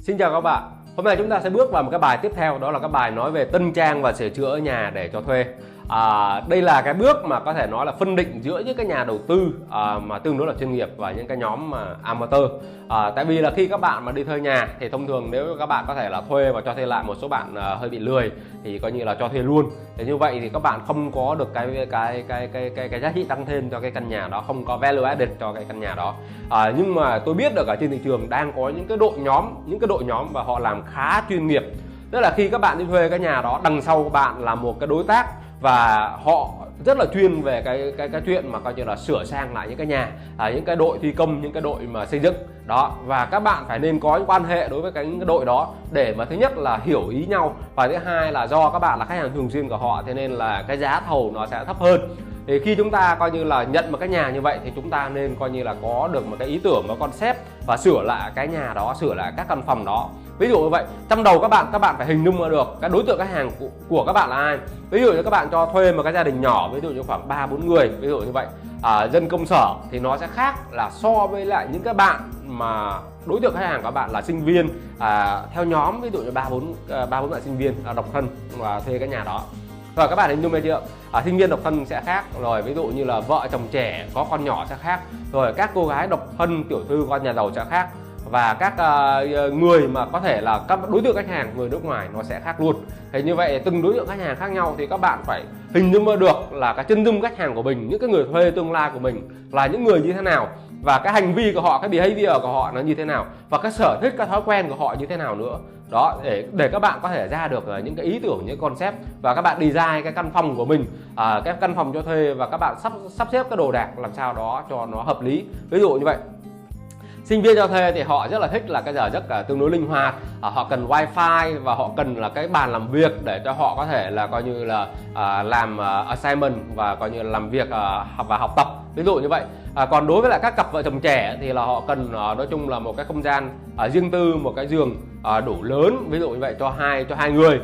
Xin chào các bạn. Hôm nay chúng ta sẽ bước vào một cái bài tiếp theo, đó là cái bài nói về tân trang và sửa chữa nhà để cho thuê. Đây là cái bước mà có thể nói là phân định giữa những cái nhà đầu tư mà tương đối là chuyên nghiệp và những cái nhóm mà amateur. Tại vì là khi các bạn mà đi thuê nhà thì thông thường nếu các bạn có thể là thuê và cho thuê lại, một số bạn hơi bị lười thì coi như là cho thuê luôn. Thì như vậy thì các bạn không có được cái giá trị tăng thêm cho cái căn nhà đó, không có value added cho cái căn nhà đó. Nhưng mà tôi biết được ở trên thị trường đang có những cái đội nhóm và họ làm khá chuyên nghiệp. Tức là khi các bạn đi thuê cái nhà đó, đằng sau các bạn là một cái đối tác và họ rất là chuyên về cái chuyện mà coi như là sửa sang lại những cái nhà, những cái đội thi công, những cái đội mà xây dựng đó. Và các bạn phải nên có những quan hệ đối với cái đội đó để mà thứ nhất là hiểu ý nhau, và thứ hai là do các bạn là khách hàng thường xuyên của họ, thế nên là cái giá thầu nó sẽ thấp hơn. Thì khi chúng ta coi như là nhận một cái nhà như vậy thì chúng ta nên coi như là có được một cái ý tưởng và concept và sửa lại cái nhà đó, sửa lại các căn phòng đó. Ví dụ như vậy, trong đầu các bạn phải hình dung ra được cái đối tượng khách hàng của các bạn là ai. Ví dụ như các bạn cho thuê một cái gia đình nhỏ, ví dụ như khoảng 3-4 người, ví dụ như vậy, dân công sở thì nó sẽ khác là so với lại những cái bạn mà đối tượng khách hàng của các bạn là sinh viên theo nhóm, ví dụ như 3-4 bạn sinh viên độc thân và thuê cái nhà đó. Rồi các bạn hình dung thấy chưa? Sinh viên độc thân sẽ khác, rồi ví dụ như là vợ chồng trẻ có con nhỏ sẽ khác, rồi các cô gái độc thân tiểu thư con nhà giàu sẽ khác, và các người mà có thể là các đối tượng khách hàng người nước ngoài nó sẽ khác luôn. Thì như vậy từng đối tượng khách hàng khác nhau thì các bạn phải hình dung được là cái chân dung khách hàng của mình, những cái người thuê tương lai của mình là những người như thế nào, và cái hành vi của họ, cái behavior của họ nó như thế nào, và cái sở thích, cái thói quen của họ như thế nào nữa đó, để các bạn có thể ra được những cái ý tưởng, những concept, và các bạn design cái căn phòng của mình, cái căn phòng cho thuê, và các bạn sắp xếp cái đồ đạc làm sao đó cho nó hợp lý. Ví dụ như vậy, sinh viên cho thuê thì họ rất là thích là cái giờ giấc tương đối linh hoạt, họ cần wifi và họ cần là cái bàn làm việc để cho họ có thể là coi như là làm assignment và coi như là làm việc và học tập, ví dụ như vậy. Còn đối với lại các cặp vợ chồng trẻ thì là họ cần nói chung là một cái không gian riêng tư, một cái giường đủ lớn, ví dụ như vậy, cho hai người,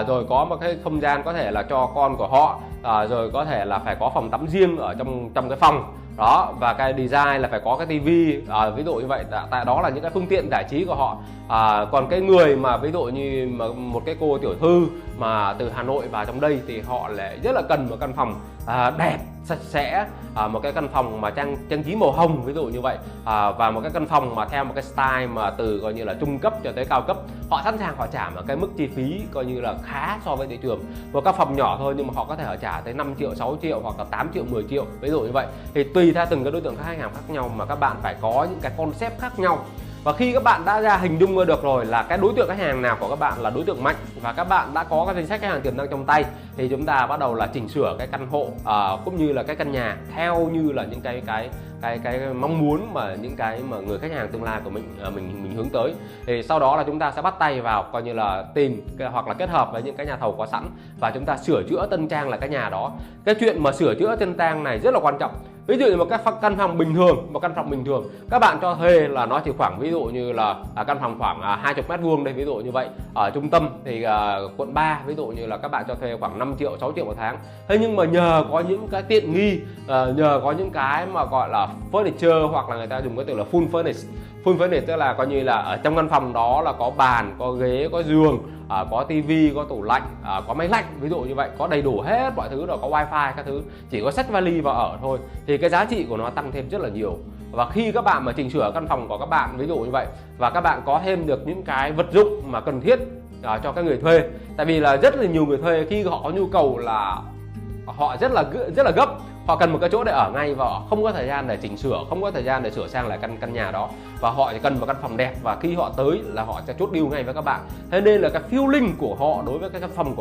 rồi có một cái không gian có thể là cho con của họ, rồi có thể là phải có phòng tắm riêng ở trong cái phòng đó, và cái design là phải có cái tivi, ví dụ như vậy, tại đó là những cái phương tiện giải trí của họ. Còn cái người mà ví dụ như một cái cô tiểu thư mà từ Hà Nội vào trong đây thì họ lại rất là cần một căn phòng đẹp, sạch sẽ, một cái căn phòng mà trang trí màu hồng, ví dụ như vậy, và một cái căn phòng mà theo một cái style mà từ coi như là trung cấp cho tới cao cấp. Họ sẵn sàng họ trả một cái mức chi phí coi như là khá so với thị trường. Một căn phòng nhỏ thôi nhưng mà họ có thể họ trả tới 5 triệu, 6 triệu hoặc là 8 triệu, 10 triệu, ví dụ như vậy. Thì tùy theo từng cái đối tượng khách hàng khác nhau mà các bạn phải có những cái concept khác nhau. Và khi các bạn đã ra hình dung được rồi là cái đối tượng khách hàng nào của các bạn là đối tượng mạnh, và các bạn đã có cái danh sách khách hàng tiềm năng trong tay, thì chúng ta bắt đầu là chỉnh sửa cái căn hộ cũng như là cái căn nhà theo như là những cái mong muốn mà những cái mà người khách hàng tương lai của mình hướng tới. Thì sau đó là chúng ta sẽ bắt tay vào coi như là tìm hoặc là kết hợp với những cái nhà thầu có sẵn và chúng ta sửa chữa tân trang lại cái nhà đó. Cái chuyện mà sửa chữa tân trang này rất là quan trọng. Ví dụ như một cái căn phòng bình thường, các bạn cho thuê là nó chỉ khoảng ví dụ như là căn phòng khoảng 20 m² đây, ví dụ như vậy, ở trung tâm thì quận 3 ví dụ như là các bạn cho thuê khoảng 5 triệu, 6 triệu một tháng. Thế nhưng mà nhờ có những cái tiện nghi, nhờ có những cái mà gọi là furniture, hoặc là người ta dùng cái từ là full furnished, tức là coi như là ở trong căn phòng đó là có bàn, có ghế, có giường, có tivi, có tủ lạnh, có máy lạnh, ví dụ như vậy, có đầy đủ hết mọi thứ, rồi có wifi các thứ, chỉ có xách vali vào ở thôi, thì cái giá trị của nó tăng thêm rất là nhiều. Và khi các bạn mà chỉnh sửa căn phòng của các bạn ví dụ như vậy, và các bạn có thêm được những cái vật dụng mà cần thiết cho các người thuê, tại vì là rất là nhiều người thuê khi họ có nhu cầu là họ rất là gấp, họ cần một cái chỗ để ở ngay và họ không có thời gian để chỉnh sửa, không có thời gian để sửa sang lại căn nhà đó, và họ chỉ cần một căn phòng đẹp, và khi họ tới là họ sẽ chốt deal ngay với các bạn. Thế nên là cái feeling của họ đối với cái căn phòng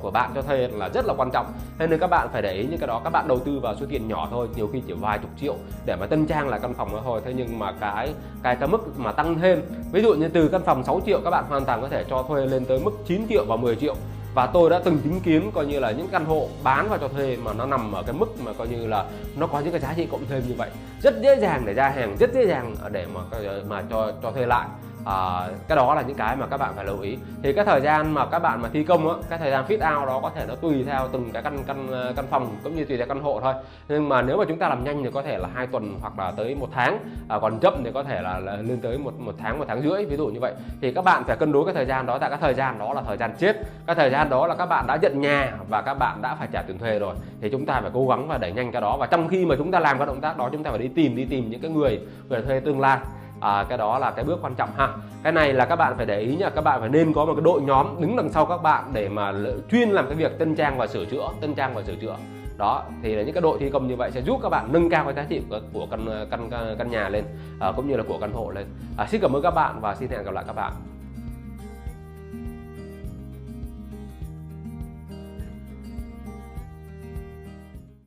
của bạn cho thuê là rất là quan trọng. Thế nên các bạn phải để ý những cái đó. Các bạn đầu tư vào số tiền nhỏ thôi, nhiều khi chỉ vài chục triệu để mà tân trang lại căn phòng đó thôi. Thế nhưng mà cái mức mà tăng thêm, ví dụ như từ căn phòng 6 triệu các bạn hoàn toàn có thể cho thuê lên tới mức 9 triệu và 10 triệu. Và tôi đã từng chứng kiến coi như là những căn hộ bán và cho thuê mà nó nằm ở cái mức mà coi như là nó có những cái giá trị cộng thêm như vậy, rất dễ dàng để ra hàng, rất dễ dàng để mà cho thuê lại. Cái đó là những cái mà các bạn phải lưu ý. Thì cái thời gian mà các bạn mà thi công á, cái thời gian fit out đó có thể nó tùy theo từng cái căn phòng cũng như tùy theo căn hộ thôi. Nhưng mà nếu mà chúng ta làm nhanh thì có thể là 2 tuần hoặc là tới 1 tháng, còn chậm thì có thể là lên tới một tháng rưỡi, ví dụ như vậy. Thì các bạn phải cân đối cái thời gian đó, tại cái thời gian đó là thời gian chết. Cái thời gian đó là các bạn đã nhận nhà và các bạn đã phải trả tiền thuê rồi, thì chúng ta phải cố gắng và đẩy nhanh cái đó. Và trong khi mà chúng ta làm cái động tác đó, chúng ta phải đi tìm những cái người thuê tương lai. Cái đó là cái bước quan trọng ha. Cái này là các bạn phải để ý nha, các bạn phải nên có một cái đội nhóm đứng đằng sau các bạn để mà chuyên làm cái việc tân trang và sửa chữa. Đó thì là những cái đội thi công như vậy sẽ giúp các bạn nâng cao cái giá trị của căn nhà lên, cũng như là của căn hộ lên. Xin cảm ơn các bạn và xin hẹn gặp lại các bạn.